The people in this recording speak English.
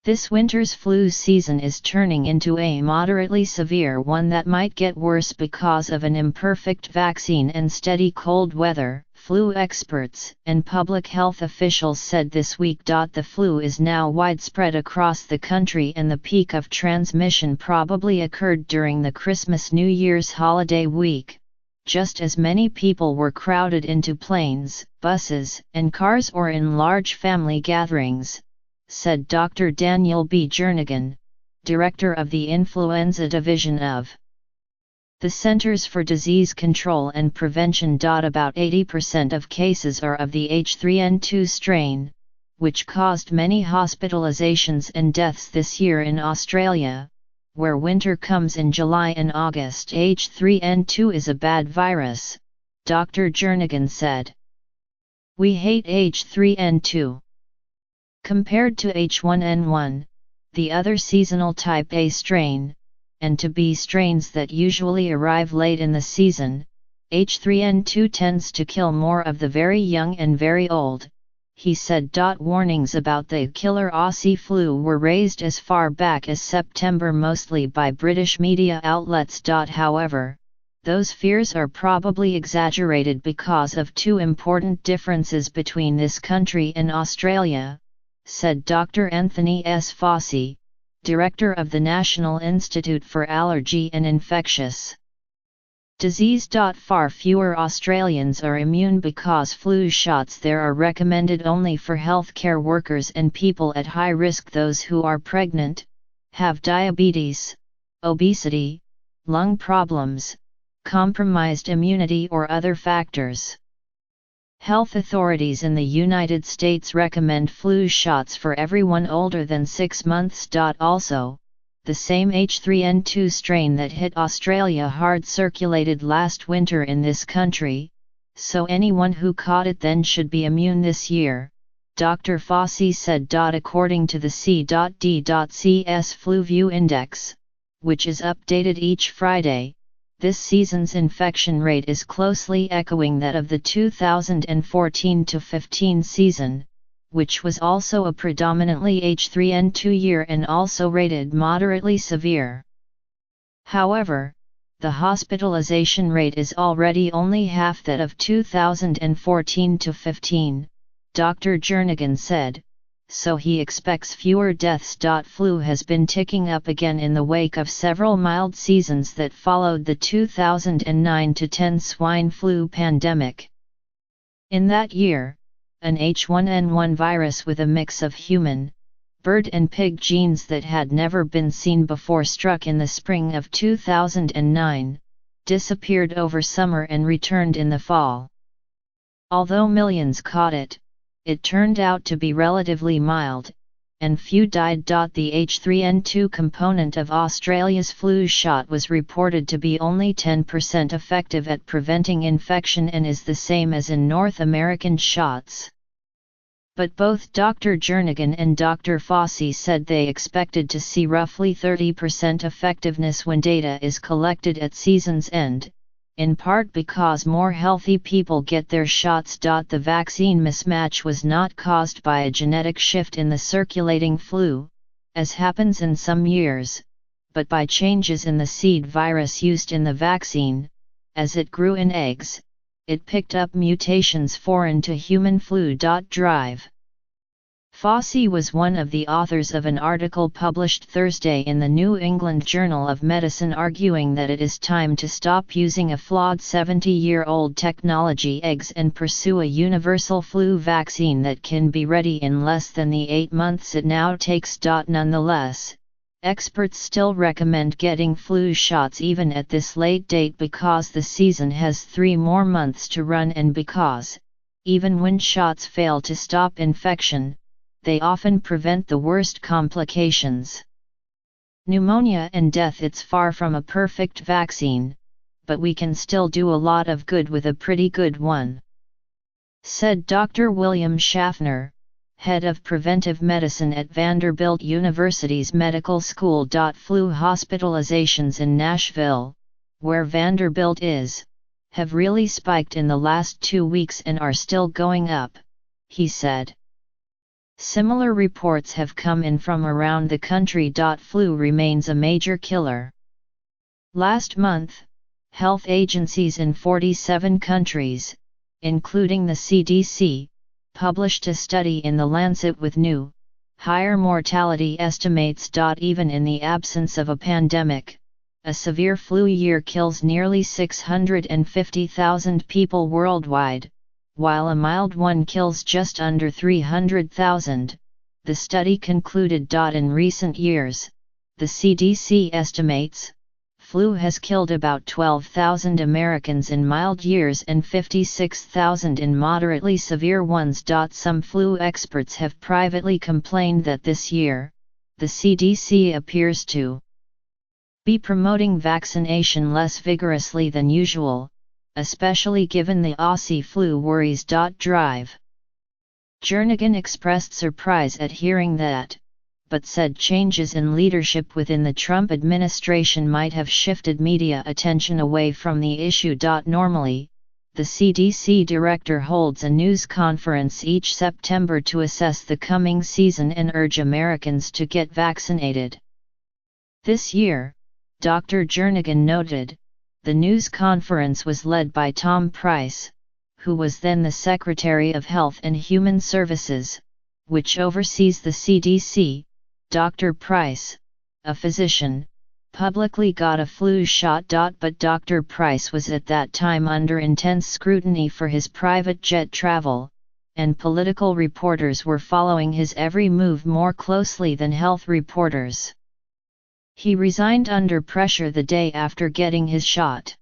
This winter's flu season is turning into a moderately severe one that might get worse because of an imperfect vaccine and steady cold weather, flu experts and public health officials said this week. The flu is now widespread across the country, and the peak of transmission probably occurred during the Christmas-New Year's holiday week, just as many people were crowded into planes, buses, and cars or in large family gatherings, said Dr. Daniel B. Jernigan, director of the Influenza Division of the Centers for Disease Control and Prevention. About 80% of cases are of the H3N2 strain, which caused many hospitalizations and deaths this year in Australia, where winter comes in July and August. H3N2 is a bad virus, Dr. Jernigan said. We hate H3N2. Compared to H1N1, the other seasonal type A strain, and to B strains that usually arrive late in the season, H3N2 tends to kill more of the very young and very old, he said. Warnings about the killer Aussie flu were raised as far back as September, mostly by British media outlets. However, those fears are probably exaggerated because of two important differences between this country and Australia, said Dr. Anthony S. Fauci, director of the National Institute for Allergy and Infectious Disease. Far fewer Australians are immune because flu shots there are recommended only for healthcare workers and people at high risk, those who are pregnant, have diabetes, obesity, lung problems, compromised immunity or other factors. Health authorities in the United States recommend flu shots for everyone older than 6 months. Also, the same H3N2 strain that hit Australia hard circulated last winter in this country, so anyone who caught it then should be immune this year, Dr. Fauci said. According to the C.D.CS FluView Index, which is updated each Friday, this season's infection rate is closely echoing that of the 2014-15 season, which was also a predominantly H3N2 year and also rated moderately severe. However, the hospitalization rate is already only half that of 2014-15, Dr. Jernigan said, so he expects fewer deaths. Flu has been ticking up again in the wake of several mild seasons that followed the 2009-10 swine flu pandemic. In that year, an H1N1 virus with a mix of human, bird and pig genes that had never been seen before struck in the spring of 2009, disappeared over summer and returned in the fall. Although millions caught it, it turned out to be relatively mild, and few died. The H3N2 component of Australia's flu shot was reported to be only 10% effective at preventing infection and is the same as in North American shots. But both Dr. Jernigan and Dr. Fauci said they expected to see roughly 30% effectiveness when data is collected at season's end, in part because more healthy people get their shots. The vaccine mismatch was not caused by a genetic shift in the circulating flu, as happens in some years, but by changes in the seed virus used in the vaccine. As it grew in eggs, it picked up mutations foreign to human flu. Fauci was one of the authors of an article published Thursday in the New England Journal of Medicine arguing that it is time to stop using a flawed 70-year-old technology eggs and pursue a universal flu vaccine that can be ready in less than the 8 months it now takes. Nonetheless, experts still recommend getting flu shots even at this late date because the season has 3 more months to run and because, even when shots fail to stop infection, they often prevent the worst complications. Pneumonia and death. It's far from a perfect vaccine, but we can still do a lot of good with a pretty good one, said Dr. William Schaffner, head of preventive medicine at Vanderbilt University's Medical School. Flu hospitalizations in Nashville, where Vanderbilt is, have really spiked in the last 2 weeks and are still going up, he said. Similar reports have come in from around the country. Flu remains a major killer. Last month, health agencies in 47 countries, including the CDC, published a study in The Lancet with new, higher mortality estimates. Even in the absence of a pandemic, a severe flu year kills nearly 650,000 people worldwide, while a mild one kills just under 300,000, the study concluded. In recent years, the CDC estimates, flu has killed about 12,000 Americans in mild years and 56,000 in moderately severe ones. Some flu experts have privately complained that this year, the CDC appears to be promoting vaccination less vigorously than usual, especially given the Aussie flu worries. Drive. Jernigan expressed surprise at hearing that, but said changes in leadership within the Trump administration might have shifted media attention away from the issue. Normally, the CDC director holds a news conference each September to assess the coming season and urge Americans to get vaccinated. This year, Dr. Jernigan noted, the news conference was led by Tom Price, who was then the Secretary of Health and Human Services, which oversees the CDC. Dr. Price, a physician, publicly got a flu shot. But Dr. Price was at that time under intense scrutiny for his private jet travel, and political reporters were following his every move more closely than health reporters. He resigned under pressure the day after getting his shot.